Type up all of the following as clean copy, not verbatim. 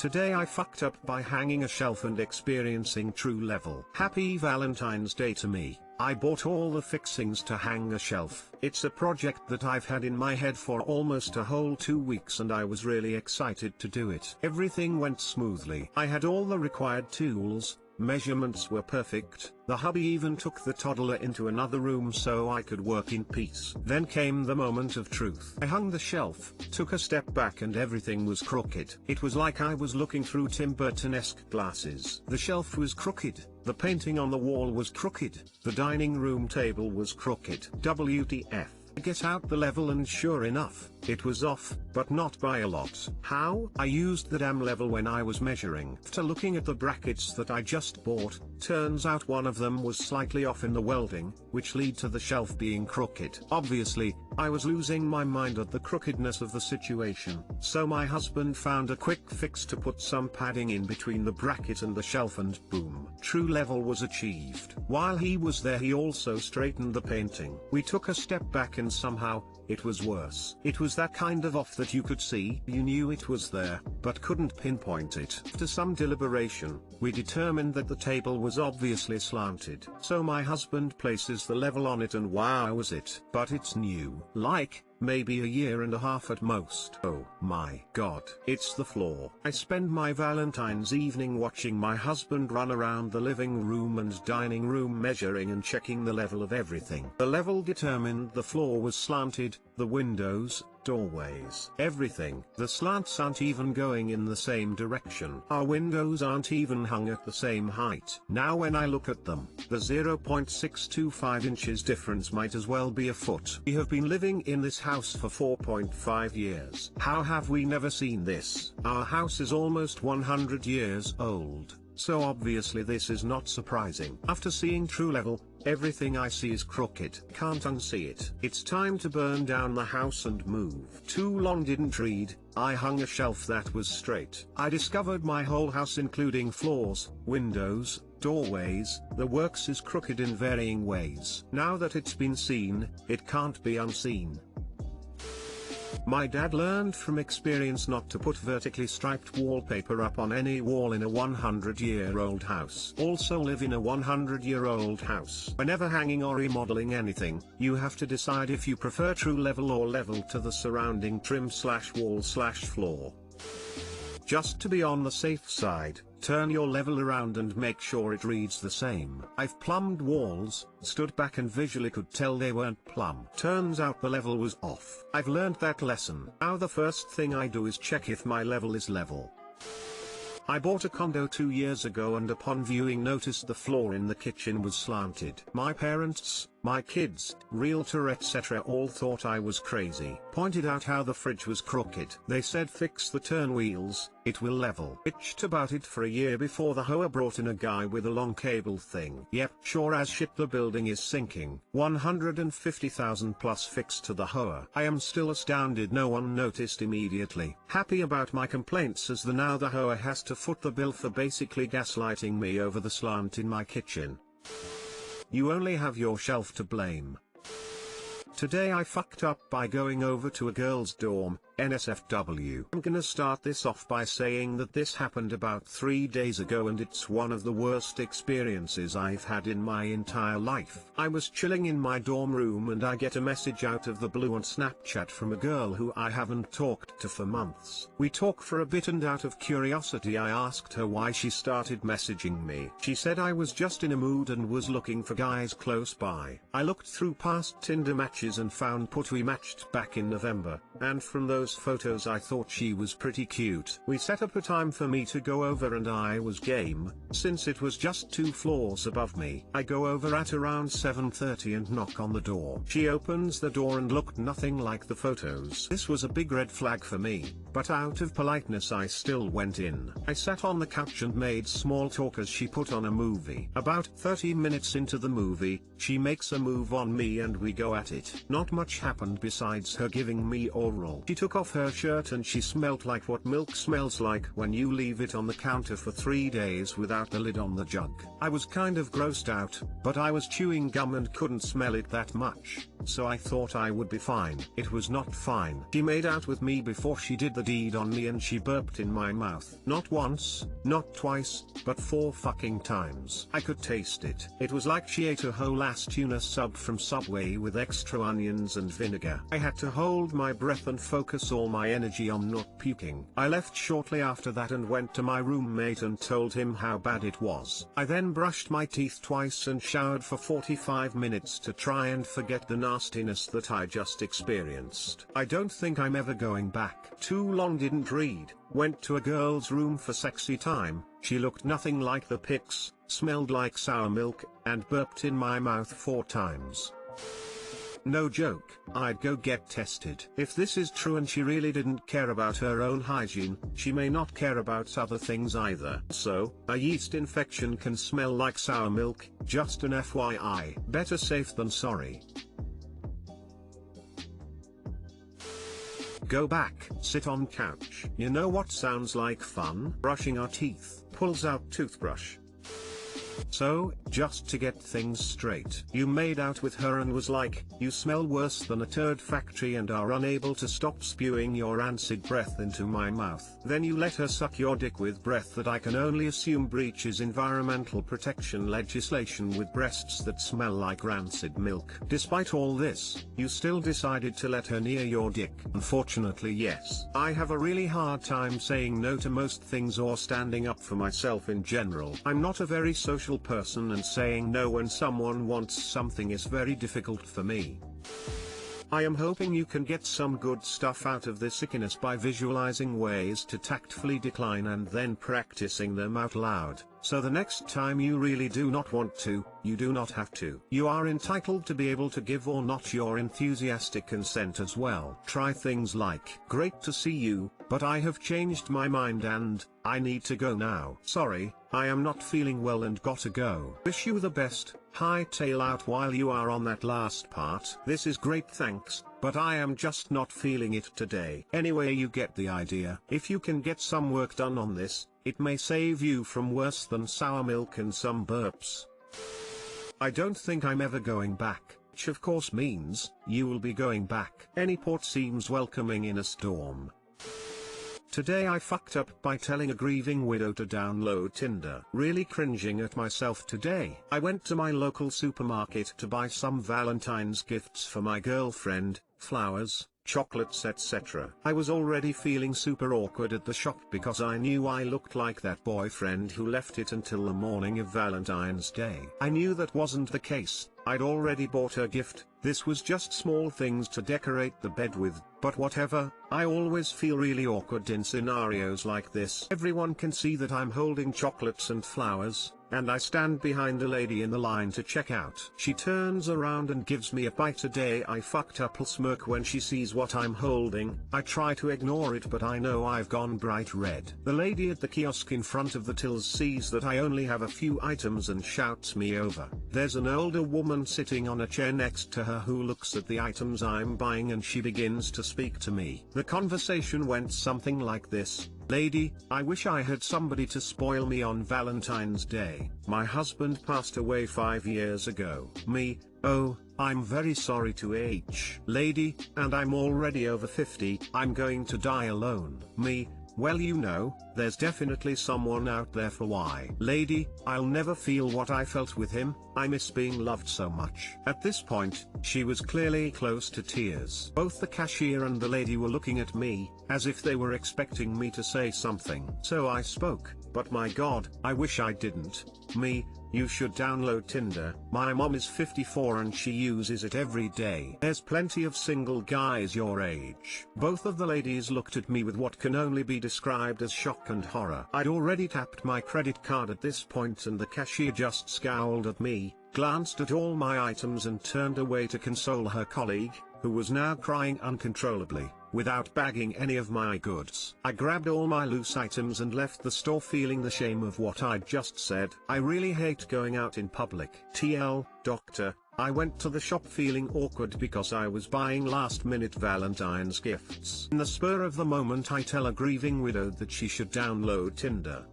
Today I fucked up by hanging a shelf and experiencing true level. Happy Valentine's Day to me. I bought all the fixings to hang a shelf. It's a project that I've had in my head for almost a whole 2 weeks and I was really excited to do it. Everything went smoothly. I had all the required tools, measurements were perfect, the hubby even took the toddler into another room so I could work in peace. Then came the moment of truth. I hung the shelf, took a step back and everything was crooked. It was like I was looking through Tim Burton-esque glasses. The shelf was crooked, the painting on the wall was crooked, the dining room table was crooked. WTF. I get out the level and sure enough, it was off, but not by a lot. How? I used the damn level when I was measuring. After looking at the brackets that I just bought, turns out one of them was slightly off in the welding, which led to the shelf being crooked. Obviously, I was losing my mind at the crookedness of the situation. So my husband found a quick fix to put some padding in between the bracket and the shelf and boom. True level was achieved. While he was there he also straightened the painting. We took a step back and somehow, it was worse. It was that kind of off that you could see, you knew it was there, but couldn't pinpoint it. After some deliberation, we determined that the table was obviously slanted. So my husband places the level on it and wow was it. But it's new. Like, maybe a year and a half at most. Oh my god. It's the floor. I spend my Valentine's evening watching my husband run around the living room and dining room measuring and checking the level of everything. The level determined the floor was slanted, the windows, doorways, everything. The slants aren't even going in the same direction. Our windows aren't even hung at the same height. Now when I look at them, the 0.625 inches difference might as well be a foot. We have been living in this house for 4.5 years. How have we never seen this? Our house is almost 100 years old. So obviously this is not surprising. After seeing true level, everything I see is crooked. Can't unsee it. It's time to burn down the house and move. Too long didn't read, I hung a shelf that was straight. I discovered my whole house including floors, windows, doorways, the works is crooked in varying ways. Now that it's been seen, it can't be unseen. My dad learned from experience not to put vertically striped wallpaper up on any wall in a 100-year-old house. Also live in a 100-year-old house. Whenever hanging or remodeling anything, you have to decide if you prefer true level or level to the surrounding trim/wall/floor. Just to be on the safe side, turn your level around and make sure it reads the same. I've plumbed walls, stood back and visually could tell they weren't plumb. Turns out the level was off. I've learned that lesson. Now the first thing I do is check if my level is level. I bought a condo 2 years ago and upon viewing noticed the floor in the kitchen was slanted. My parents, my kids, realtor etc. all thought I was crazy. Pointed out how the fridge was crooked. They said fix the turn wheels, it will level. Bitched about it for a year before the hoe brought in a guy with a long cable thing. Yep, sure as shit the building is sinking. 150,000 plus fixed to the hoe. I am still astounded no one noticed immediately. Happy about my complaints as now the hoe has to foot the bill for basically gaslighting me over the slant in my kitchen. You only have your shelf to blame. Today I fucked up by going over to a girl's dorm, NSFW. I'm gonna start this off by saying that this happened about 3 days ago and it's one of the worst experiences I've had in my entire life. I was chilling in my dorm room and I get a message out of the blue on Snapchat from a girl who I haven't talked to for months. We talk for a bit and out of curiosity I asked her why she started messaging me. She said I was just in a mood and was looking for guys close by. I looked through past Tinder matches and found we matched back in November, and from those photos I thought she was pretty cute. We set up a time for me to go over and I was game, since it was just 2 floors above me. I go over at around 7:30 and knock on the door. She opens the door and looked nothing like the photos. This was a big red flag for me, but out of politeness I still went in. I sat on the couch and made small talk as she put on a movie. About 30 minutes into the movie, she makes a move on me and we go at it. Not much happened besides her giving me oral. She took took off her shirt and she smelled like what milk smells like when you leave it on the counter for 3 days without the lid on the jug. I was kind of grossed out, but I was chewing gum and couldn't smell it that much, so I thought I would be fine. It was not fine. She made out with me before she did the deed on me and she burped in my mouth. Not once, not twice, but 4 fucking times. I could taste it. It was like she ate a whole ass tuna sub from Subway with extra onions and vinegar. I had to hold my breath and focus all my energy on not puking. I left shortly after that and went to my roommate and told him how bad it was. I then brushed my teeth twice and showered for 45 minutes to try and forget the nastiness that I just experienced. I don't think I'm ever going back. Too long didn't read. Went to a girl's room for sexy time. She looked nothing like the pics, smelled like sour milk, and burped in my mouth 4 times. No joke, I'd go get tested. If this is true and she really didn't care about her own hygiene, she may not care about other things either. So, a yeast infection can smell like sour milk, just an FYI. Better safe than sorry. Go back, sit on couch. You know what sounds like fun? Brushing our teeth. Pulls out toothbrush. So, just to get things straight, you made out with her and was like, you smell worse than a turd factory and are unable to stop spewing your rancid breath into my mouth. Then you let her suck your dick with breath that I can only assume breaches environmental protection legislation with breasts that smell like rancid milk. Despite all this, you still decided to let her near your dick. Unfortunately, yes. I have a really hard time saying no to most things or standing up for myself in general. I'm not a very social person and saying no when someone wants something is very difficult for me. I am hoping you can get some good stuff out of this ickiness by visualizing ways to tactfully decline and then practicing them out loud, so the next time you really do not want to, you do not have to. You are entitled to be able to give or not your enthusiastic consent as well. Try things like, great to see you, but I have changed my mind and, I need to go now. Sorry, I am not feeling well and gotta go. Wish you the best. Hightail out while you are on that last part. This is great, thanks, but I am just not feeling it today. Anyway, you get the idea. If you can get some work done on this, it may save you from worse than sour milk and some burps. I don't think I'm ever going back, which of course means, you will be going back. Any port seems welcoming in a storm. Today I fucked up by telling a grieving widow to download Tinder. Really cringing at myself today. I went to my local supermarket to buy some Valentine's gifts for my girlfriend, flowers, chocolates, etc. I was already feeling super awkward at the shop because I knew I looked like that boyfriend who left it until the morning of Valentine's Day. I knew that wasn't the case. I'd already bought her gift. This was just small things to decorate the bed with, but whatever. I always feel really awkward in scenarios like this. Everyone can see that I'm holding chocolates and flowers, and I stand behind a lady in the line to check out. She turns around and gives me a bite. Today I fucked up. I'll smirk when she sees what I'm holding. I try to ignore it, but I know I've gone bright red. The lady at the kiosk in front of the tills sees that I only have a few items and shouts me over. There's an older woman sitting on a chair next to her who looks at the items I'm buying and she begins to speak to me. The conversation went something like this. Lady, I wish I had somebody to spoil me on Valentine's Day. My husband passed away 5 years ago. Me, oh, I'm very sorry to H. Lady, and I'm already over 50. I'm going to die alone. Me, well, you know, there's definitely someone out there for Y. Lady, I'll never feel what I felt with him. I miss being loved so much. At this point, she was clearly close to tears. Both the cashier and the lady were looking at me, as if they were expecting me to say something. So I spoke, but my God, I wish I didn't. Me, you should download Tinder. My mom is 54 and she uses it every day. There's plenty of single guys your age. Both of the ladies looked at me with what can only be described as shock and horror. I'd already tapped my credit card at this point and the cashier just scowled at me, glanced at all my items and turned away to console her colleague, who was now crying uncontrollably, without bagging any of my goods. I grabbed all my loose items and left the store feeling the shame of what I'd just said. I really hate going out in public. TL, doctor, I went to the shop feeling awkward because I was buying last-minute Valentine's gifts. In the spur of the moment I tell a grieving widow that she should download Tinder.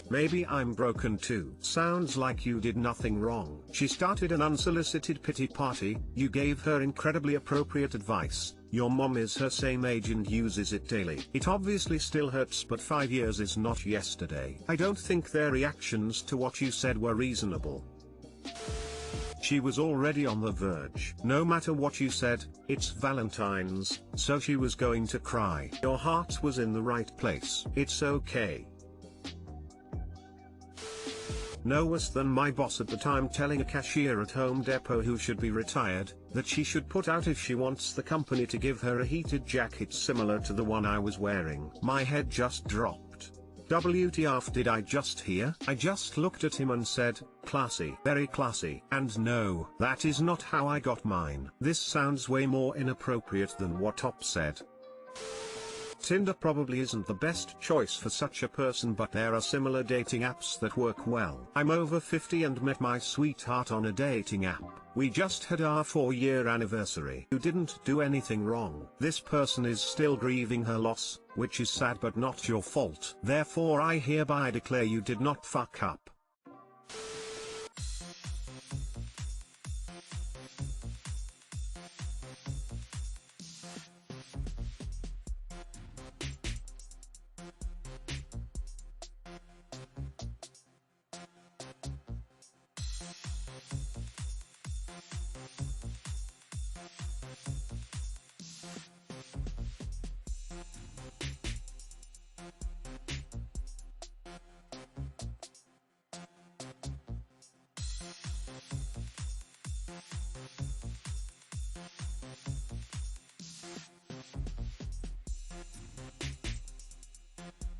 Maybe I'm broken too. Sounds like you did nothing wrong. She started an unsolicited pity party, you gave her incredibly appropriate advice, your mom is her same age and uses it daily. It obviously still hurts, but 5 years is not yesterday. I don't think their reactions to what you said were reasonable. She was already on the verge. No matter what you said, it's Valentine's, so she was going to cry. Your heart was in the right place. It's okay. No worse than my boss at the time telling a cashier at Home Depot who should be retired, that she should put out if she wants the company to give her a heated jacket similar to the one I was wearing. My head just dropped. WTF did I just hear? I just looked at him and said, classy, very classy. And no, that is not how I got mine. This sounds way more inappropriate than what Top said. Tinder probably isn't the best choice for such a person, but there are similar dating apps that work well. I'm over 50 and met my sweetheart on a dating app. We just had our 4-year anniversary. You didn't do anything wrong. This person is still grieving her loss, which is sad but not your fault. Therefore I hereby declare you did not fuck up.